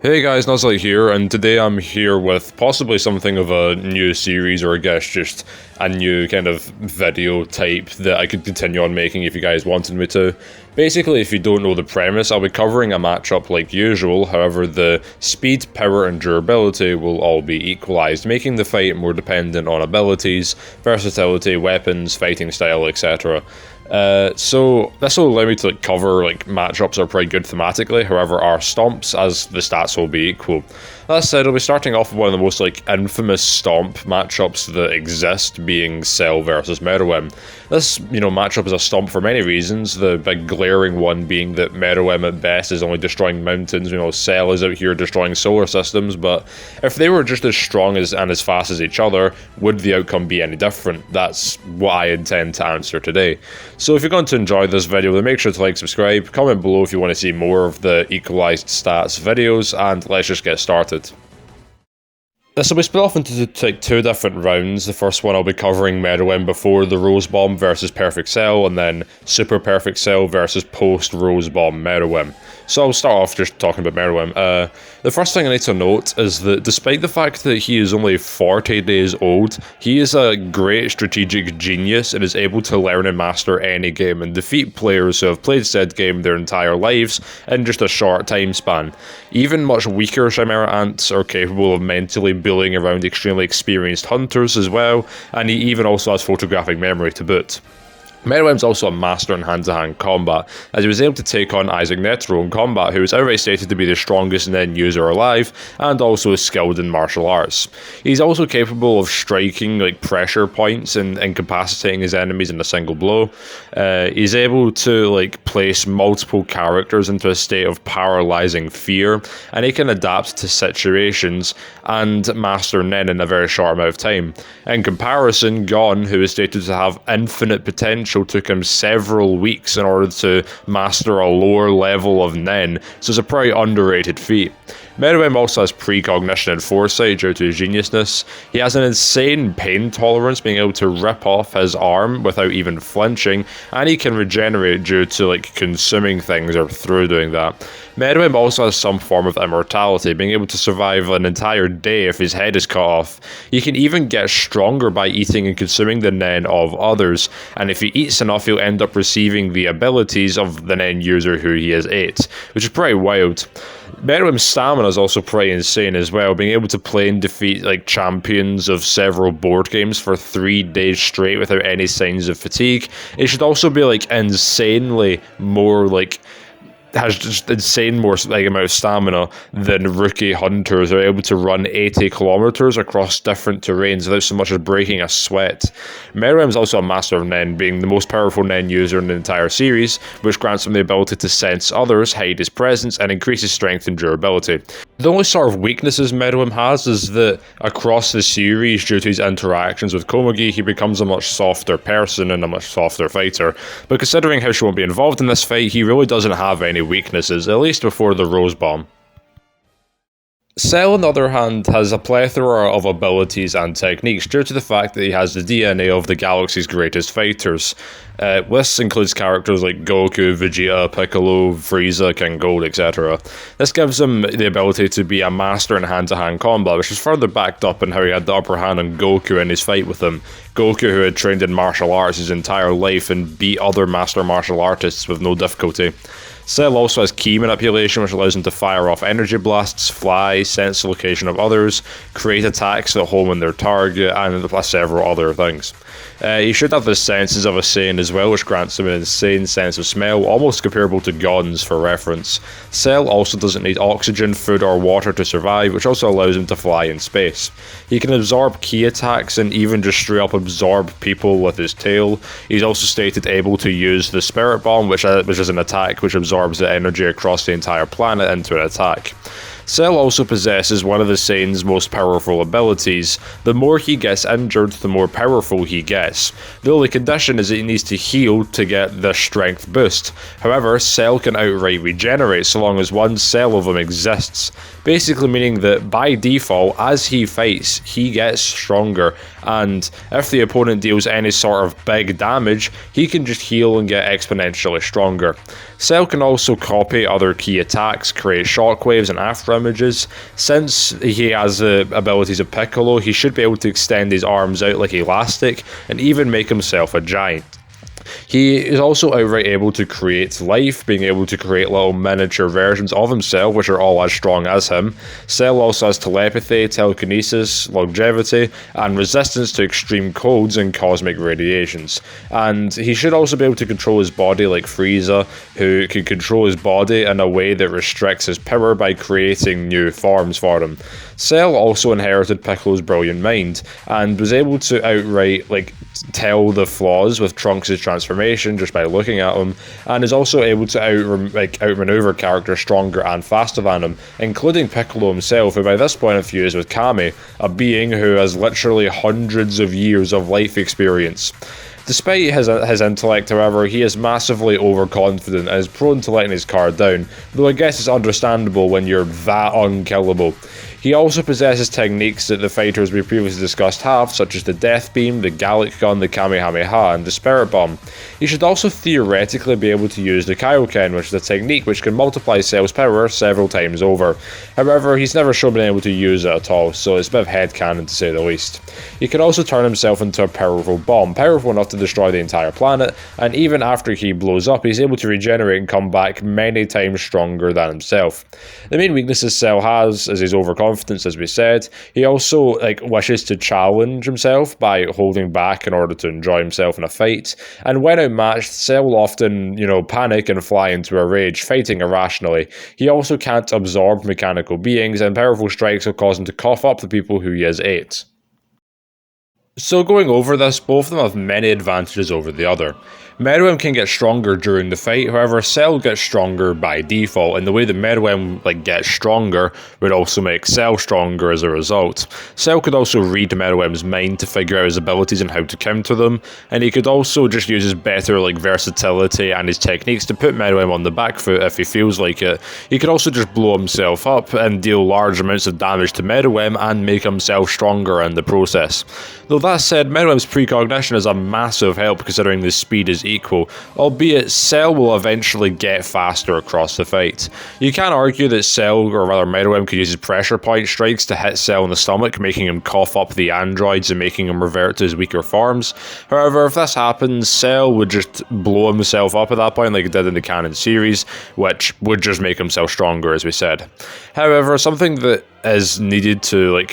Hey guys, Nuzzle here, and today I'm here with possibly something of a new series, or I guess just a new kind of video type that I could continue on making if you guys wanted me to. Basically, if you don't know the premise, I'll be covering a matchup like usual, however the speed, power and durability will all be equalized, making the fight more dependent on abilities, versatility, weapons, fighting style, etc. So this will allow me to cover matchups that are pretty good thematically, however our stomps, as the stats will be equal. That said, I'll be starting off with one of the most infamous stomp matchups that exist, being Cell versus Meruem. This, matchup is a stomp for many reasons, the big glaring one being that Meruem at best is only destroying mountains, Cell is out here destroying solar systems, but if they were just as strong and as fast as each other, would the outcome be any different? That's what I intend to answer today. So if you're going to enjoy this video, then make sure to subscribe, comment below if you want to see more of the equalized stats videos, and let's just get started. This will be split off into two different rounds. The first one I'll be covering Meruem before the Rose Bomb versus Perfect Cell, and then Super Perfect Cell versus post Rose Bomb Meruem. So I'll start off just talking about Meruem. The first thing I need to note is that despite the fact that he is only 40 days old, he is a great strategic genius and is able to learn and master any game and defeat players who have played said game their entire lives in just a short time span. Even much weaker Chimera Ants are capable of mentally bullying around extremely experienced hunters as well, and he even also has photographic memory to boot. Meruem's also a master in hand-to-hand combat, as he was able to take on Isaac Netero in combat, who is outright stated to be the strongest Nen user alive, and also is skilled in martial arts. He's also capable of striking pressure points and incapacitating his enemies in a single blow. He's able to place multiple characters into a state of paralyzing fear, and he can adapt to situations and master Nen in a very short amount of time. In comparison, Gon, who is stated to have infinite potential, took him several weeks in order to master a lower level of Nen, so it's a pretty underrated feat. Meruem also has precognition and foresight due to his geniusness. He has an insane pain tolerance, being able to rip off his arm without even flinching, and he can regenerate due to consuming things or through doing that. Meruem also has some form of immortality, being able to survive an entire day if his head is cut off. He can even get stronger by eating and consuming the Nen of others, and if he eats enough, he'll end up receiving the abilities of the Nen user who he has ate, which is pretty wild. Meruem's stamina is also pretty insane as well, being able to play and defeat champions of several board games for 3 days straight without any signs of fatigue. It should also be insanely more has just insane more amount of stamina than rookie hunters are able to run 80 kilometers across different terrains without so much as breaking a sweat. Meruem is also a master of Nen, being the most powerful Nen user in the entire series, which grants him the ability to sense others, hide his presence, and increase his strength and durability. The only sort of weaknesses Meruem has is that across the series, due to his interactions with Komugi, he becomes a much softer person and a much softer fighter. But considering how she won't be involved in this fight, he really doesn't have any weaknesses, at least before the Rose Bomb. Cell, on the other hand, has a plethora of abilities and techniques due to the fact that he has the DNA of the galaxy's greatest fighters. This includes characters like Goku, Vegeta, Piccolo, Frieza, King Gold, etc. This gives him the ability to be a master in hand-to-hand combat, which is further backed up in how he had the upper hand on Goku in his fight with him. Goku, who had trained in martial arts his entire life and beat other master martial artists with no difficulty. Cell also has ki manipulation, which allows him to fire off energy blasts, fly, sense the location of others, create attacks that home on their target, and plus several other things. He should have the senses of a Saiyan as well, which grants him an insane sense of smell, almost comparable to Gon's for reference. Cell also doesn't need oxygen, food, or water to survive, which also allows him to fly in space. He can absorb ki attacks and even just straight up absorb people with his tail. He's also stated able to use the Spirit Bomb, which is an attack which absorbs the energy across the entire planet into an attack. Cell also possesses one of the Saiyan's most powerful abilities. The more he gets injured, the more powerful he gets. The only condition is that he needs to heal to get the strength boost. However, Cell can outright regenerate so long as one cell of him exists, basically meaning that by default, as he fights, he gets stronger, and if the opponent deals any sort of big damage, he can just heal and get exponentially stronger. Cell can also copy other key attacks, create shockwaves and after images. Since he has the abilities of Piccolo, he should be able to extend his arms out like elastic and even make himself a giant. He is also outright able to create life, being able to create little miniature versions of himself, which are all as strong as him. Cell also has telepathy, telekinesis, longevity, and resistance to extreme colds and cosmic radiations. And he should also be able to control his body like Frieza, who can control his body in a way that restricts his power by creating new forms for him. Cell also inherited Piccolo's brilliant mind, and was able to outright tell the flaws with Trunks' transformation just by looking at him, and is also able to outmaneuver characters stronger and faster than him, including Piccolo himself, who by this point is fused with Kami, a being who has literally hundreds of years of life experience. Despite his intellect, however, he is massively overconfident and is prone to letting his guard down, though I guess it's understandable when you're that unkillable. He also possesses techniques that the fighters we previously discussed have, such as the Death Beam, the Gallic Gun, the Kamehameha, and the Spirit Bomb. He should also theoretically be able to use the Kaioken, which is a technique which can multiply Cell's power several times over. However, he's never shown being able to use it at all, so it's a bit of headcanon to say the least. He can also turn himself into a powerful bomb, powerful enough to destroy the entire planet, and even after he blows up, he's able to regenerate and come back many times stronger than himself. The main weaknesses Cell has is his overconfidence, as we said. He also wishes to challenge himself by holding back in order to enjoy himself in a fight, and when outmatched, Cell will often, panic and fly into a rage, fighting irrationally. He also can't absorb mechanical beings, and powerful strikes will cause him to cough up the people who he has ate. So going over this, both of them have many advantages over the other. Meruem can get stronger during the fight, however Cell gets stronger by default, and the way that Meruem gets stronger would also make Cell stronger as a result. Cell could also read Meruem's mind to figure out his abilities and how to counter them, and he could also just use his better versatility and his techniques to put Meruem on the back foot if he feels like it. He could also just blow himself up and deal large amounts of damage to Meruem and make himself stronger in the process. Though that said, Meruem's precognition is a massive help considering the speed is equal, albeit Cell will eventually get faster across the fight. You can argue that Cell, or rather Meruem, could use his pressure point strikes to hit Cell in the stomach, making him cough up the androids and making him revert to his weaker forms. However, if this happens, Cell would just blow himself up at that point like he did in the canon series, which would just make himself stronger, as we said. However, something that is needed to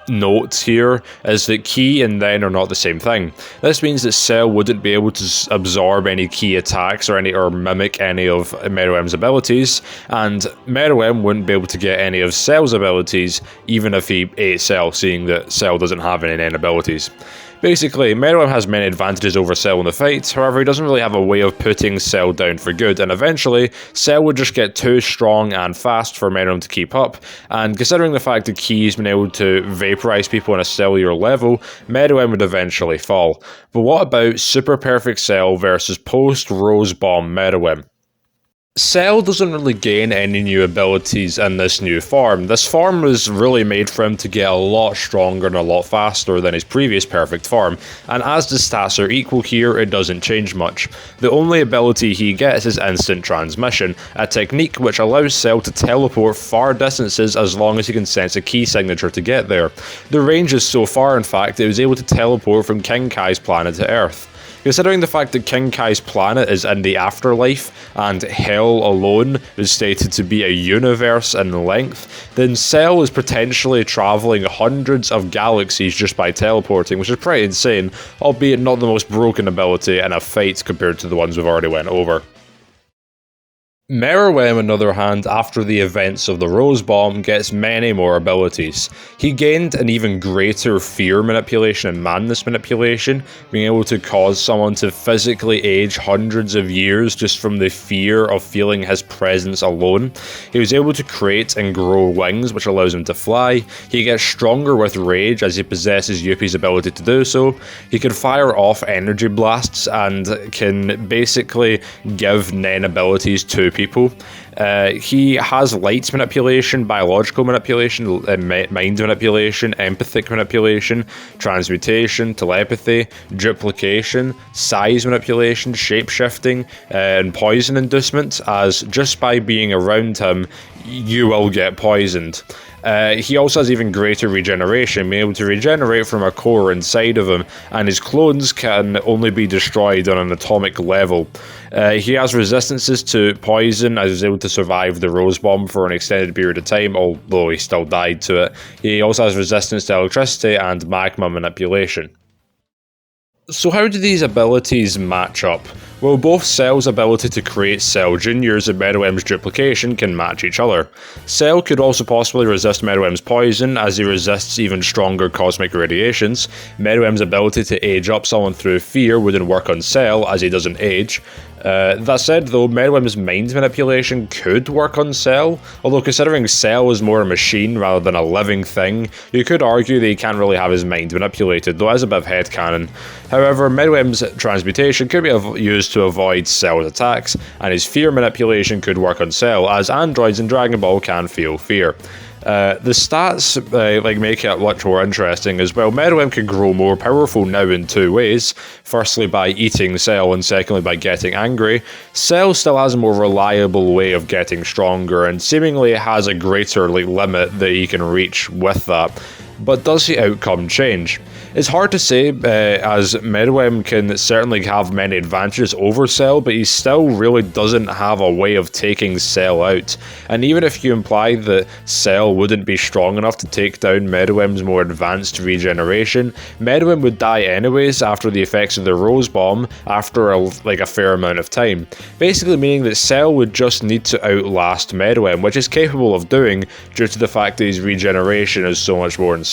note here is that Ki and Then are not the same thing. This means that Cell wouldn't be able to absorb any Ki attacks or mimic any of Meruem's abilities, and Meruem wouldn't be able to get any of Cell's abilities even if he ate Cell, seeing that Cell doesn't have any abilities. Basically, Meruem has many advantages over Cell in the fight, however he doesn't really have a way of putting Cell down for good, and eventually, Cell would just get too strong and fast for Meruem to keep up, and considering the fact that Ki's been able to vaporize people on a cellular level, Meruem would eventually fall. But what about Super Perfect Cell versus Post-Rose Bomb Meruem? Cell doesn't really gain any new abilities in this new form. This form was really made for him to get a lot stronger and a lot faster than his previous perfect form, and as the stats are equal here, it doesn't change much. The only ability he gets is instant transmission, a technique which allows Cell to teleport far distances as long as he can sense a key signature to get there. The range is so far, in fact, that he was able to teleport from King Kai's planet to Earth. Considering the fact that King Kai's planet is in the afterlife, and Hell alone is stated to be a universe in length, then Cell is potentially travelling hundreds of galaxies just by teleporting, which is pretty insane, albeit not the most broken ability in a fight compared to the ones we've already went over. Meruem, on the other hand, after the events of the Rose Bomb, gets many more abilities. He gained an even greater fear manipulation and madness manipulation, being able to cause someone to physically age hundreds of years just from the fear of feeling his presence alone. He was able to create and grow wings, which allows him to fly. He gets stronger with rage as he possesses Yuppie's ability to do so. He can fire off energy blasts and can basically give Nen abilities to people. He has light manipulation, biological manipulation, mind manipulation, empathic manipulation, transmutation, telepathy, duplication, size manipulation, shapeshifting, and poison inducement, as just by being around him, you will get poisoned. He also has even greater regeneration, being able to regenerate from a core inside of him, and his clones can only be destroyed on an atomic level. He has resistances to poison, as he was able to survive the Rose Bomb for an extended period of time, although he still died to it. He also has resistance to electricity and magma manipulation. So how do these abilities match up? Well, both Cell's ability to create Cell Juniors and Meruem's duplication can match each other. Cell could also possibly resist Meruem's poison, as he resists even stronger cosmic radiations. Meruem's ability to age up someone through fear wouldn't work on Cell, as he doesn't age. That said, though, Meruem's mind manipulation could work on Cell, although considering Cell is more a machine rather than a living thing, you could argue that he can't really have his mind manipulated, though as a bit of headcanon. However, Meruem's transmutation could be used to avoid Cell's attacks, and his fear manipulation could work on Cell, as androids in Dragon Ball can feel fear. The stats make it much more interesting as well. Meruem can grow more powerful now in two ways. Firstly by eating Cell, and secondly by getting angry. Cell still has a more reliable way of getting stronger, and seemingly has a greater limit that he can reach with that. But does the outcome change? It's hard to say, as Meruem can certainly have many advantages over Cell, but he still really doesn't have a way of taking Cell out. And even if you imply that Cell wouldn't be strong enough to take down Meruem's more advanced regeneration, Meruem would die anyways after the effects of the Rose Bomb after a fair amount of time. Basically meaning that Cell would just need to outlast Meruem, which is capable of doing due to the fact that his regeneration is so much more insane.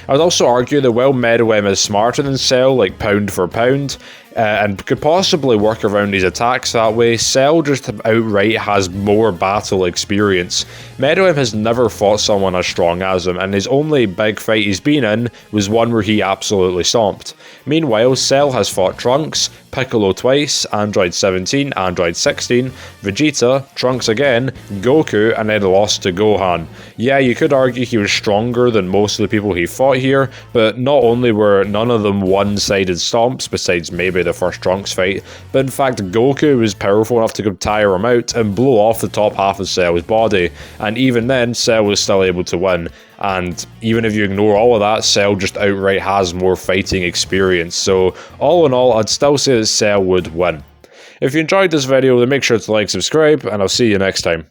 I would also argue that while Meruem is smarter than Cell, pound for pound, and could possibly work around his attacks that way, Cell just outright has more battle experience. Meruem has never fought someone as strong as him, and his only big fight he's been in was one where he absolutely stomped. Meanwhile, Cell has fought Trunks, Piccolo twice, Android 17, Android 16, Vegeta, Trunks again, Goku, and then lost to Gohan. Yeah, you could argue he was stronger than most of the people he fought here, but not only were none of them one-sided stomps, besides maybe the first Trunks fight, but in fact Goku was powerful enough to tire him out and blow off the top half of Cell's body, and even then Cell was still able to win. And even if you ignore all of that, Cell just outright has more fighting experience, so all in all I'd still say that Cell would win. If you enjoyed this video, then make sure to like, subscribe, and I'll see you next time.